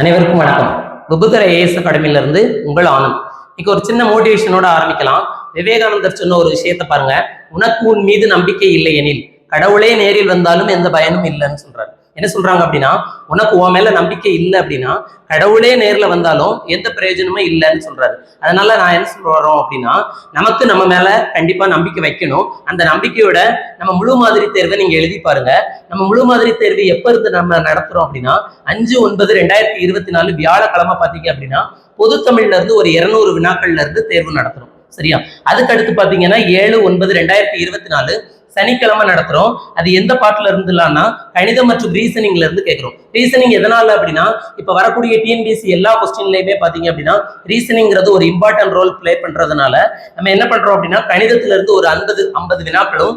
அனைவருக்கும் வணக்கம். விபுதர ஏஎஸ் அகாடமியிலிருந்து உங்கள் ஆனந்த். இன்னைக்கு ஒரு சின்ன மோட்டிவேஷனோட ஆரம்பிக்கலாம். விவேகானந்தர் சொன்ன ஒரு விஷயத்த பாருங்க. உனக்கு உன் மீது நம்பிக்கை இல்லை எனில் கடவுளே நேரில் வந்தாலும் எந்த பயனும் இல்லைன்னு சொல்றாரு. என்ன சொல்றாங்க அப்படின்னா, உனக்கு உன் மேல நம்பிக்கை இல்லை அப்படின்னா கடவுளே நேர்ல வந்தாலும் எந்த பிரயோஜனமும் இல்லைன்னு சொல்றாரு. அதனால நான் என்ன சொல்றோம் அப்படின்னா, நமக்கு நம்ம மேல கண்டிப்பா நம்பிக்கை வைக்கணும். அந்த நம்பிக்கையோட நம்ம முழு மாதிரி தேர்வை நீங்க எழுதி பாருங்க. நம்ம முழு மாதிரி தேர்வு எப்ப இருந்து நம்ம நடத்துறோம் அப்படின்னா 5/9/2024 வியாழக்கிழமை பாத்தீங்க அப்படின்னா பொது தமிழ்ல இருந்து ஒரு 200 வினாக்கள்ல இருந்து தேர்வு நடத்துறோம். சரியா? அதுக்கு அடுத்து பாத்தீங்கன்னா 7/9/2024 சனிக்கிழமை நடத்துறோம். அது எந்த பாட்டுல இருந்துலாம்னா கணிதம் மற்றும் ரீசனிங்ல இருந்து கேட்கிறோம். ரீசனிங் எதனால அப்படின்னா, இப்ப வரக்கூடிய டிஎன்பிஎஸ்சி எல்லா கொஸ்டின்லயுமே பாத்தீங்க அப்படின்னா ரீசனிங்கிறது ஒரு இம்பார்ட்டன்ட் ரோல் பிளே பண்றதுனால நம்ம என்ன பண்றோம் அப்படின்னா, கணிதத்துல இருந்து ஒரு 50 வினாக்களும்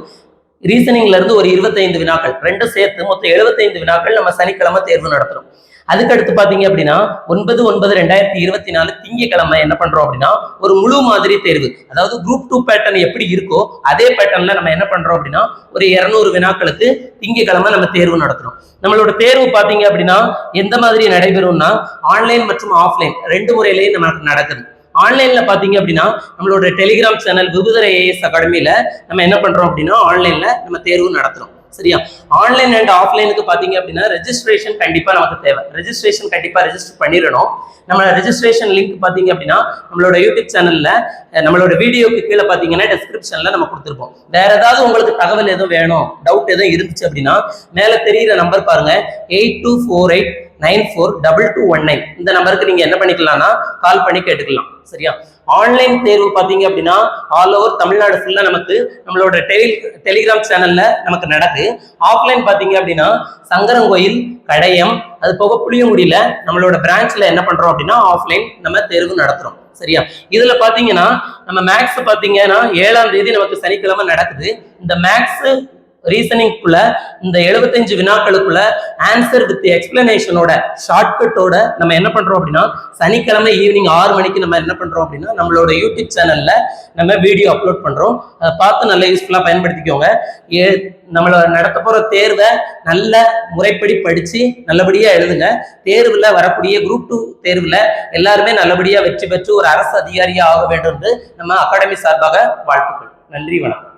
ரீசனிங்ல இருந்து ஒரு 25 வினாக்கள் ரெண்டும் சேர்த்து மொத்தம் 75 வினாக்கள் நம்ம சனிக்கிழமை தேர்வு நடத்துறோம். அதுக்கடுத்து பாத்தீங்க அப்படின்னா 9/9/2024 திங்கக்கிழமை என்ன பண்றோம் அப்படின்னா ஒரு முழு மாதிரி தேர்வு, அதாவது குரூப் 2 பேட்டர்ன் எப்படி இருக்கோ அதே பேட்டர்ன்ல நம்ம என்ன பண்றோம் அப்படின்னா ஒரு 200 வினாக்களுக்கு திங்கக்கிழமை நம்ம தேர்வு நடத்துறோம். நம்மளோட தேர்வு பாத்தீங்க அப்படின்னா எந்த மாதிரி நடைபெறும்னா ஆன்லைன் மற்றும் ஆஃப்லைன் ரெண்டு முறையிலேயே நமக்கு நடக்குது. ஆன்லைன்ல பாத்தீங்க அப்படின்னா நம்மளோட டெலிகிராம் சேனல் விபுதர ஏஎஸ் அகாடமியில நம்ம என்ன பண்றோம் அப்படின்னா ஆன்லைன்ல நம்ம தேர்வு நடத்துறோம். சரியா? ஆன்லைன் அண்ட் ஆஃப்லைனுக்கு பாத்தீங்க அப்படின்னா ரெஜிஸ்ட்ரேஷன் கண்டிப்பா நமக்கு தேவை. ரெஜிஸ்ட்ரேஷன் கண்டிப்பா ரெஜிஸ்டர் பண்ணிடணும். நம்ம ரெஜிஸ்ட்ரேஷன் லிங்க் பாத்தீங்க அப்படின்னா நம்மளோட யூடியூப் சேனல்ல நம்மளோட வீடியோக்கு கீழே பாத்தீங்கன்னா டிஸ்கிரிப்ஷன்ல நம்ம கொடுத்துருப்போம். வேற ஏதாவது உங்களுக்கு தகவல் எதுவும் வேணும், டவுட் எதுவும் இருந்துச்சு அப்படின்னா மேல தெரியுற நம்பர் பாருங்க, 8248942219. இந்த நம்பருக்கு நீங்க என்ன பண்ணிக்கலாம்னா கால் பண்ணி கேட்டுக்கலாம். சரியா? ஆன்லைன் தேர்வு பாத்தீங்க அப்படின்னா ஆல் ஓவர் தமிழ்நாடு ஃபுல்லா நமக்கு நம்மளோட டெலிகிராம் சேனல்ல நமக்கு நடக்குது. ஆஃப்லைன் பாத்தீங்க அப்படின்னா சங்கரங்கோயில், கடையம், அது போக புளியங்குடியில நம்மளோட பிரான்ச்ல என்ன பண்றோம் அப்படின்னா ஆஃப்லைன் நம்ம தேர்வு நடத்துறோம். சரியா? இதுல பாத்தீங்கன்னா நம்ம மேக்ஸ் பாத்தீங்கன்னா 7ஆம் தேதி நமக்கு சனிக்கிழமை நடக்குது. இந்த மேக்ஸ் ரீசனிங்குள்ள இந்த 75 வினாக்களுக்குள்ள ஆன்சர் வித் எக்ஸ்பிளனேஷனோட ஷார்ட்கட்டோட நம்ம என்ன பண்றோம் அப்படின்னா சனிக்கிழமை ஈவினிங் 6 மணிக்கு நம்ம என்ன பண்றோம் அப்படின்னா நம்மளோட யூடியூப் சேனல்ல நம்ம வீடியோ அப்லோட் பண்றோம். அதை பார்த்து நல்ல யூஸ்ஃபுல்லா பயன்படுத்திக்கோங்க. நம்மளோட நடத்த போற தேர்வை நல்ல முறைப்படி படிச்சு நல்லபடியா எழுதுங்க. தேர்வுல வரக்கூடிய குரூப் 2 தேர்வுல எல்லாருமே நல்லபடியா வெற்றி பெற்று ஒரு அரசு அதிகாரியா ஆக வேண்டும் என்று நம்ம அகாடமி சார்பாக வாழ்த்துக்கள். நன்றி, வணக்கம்.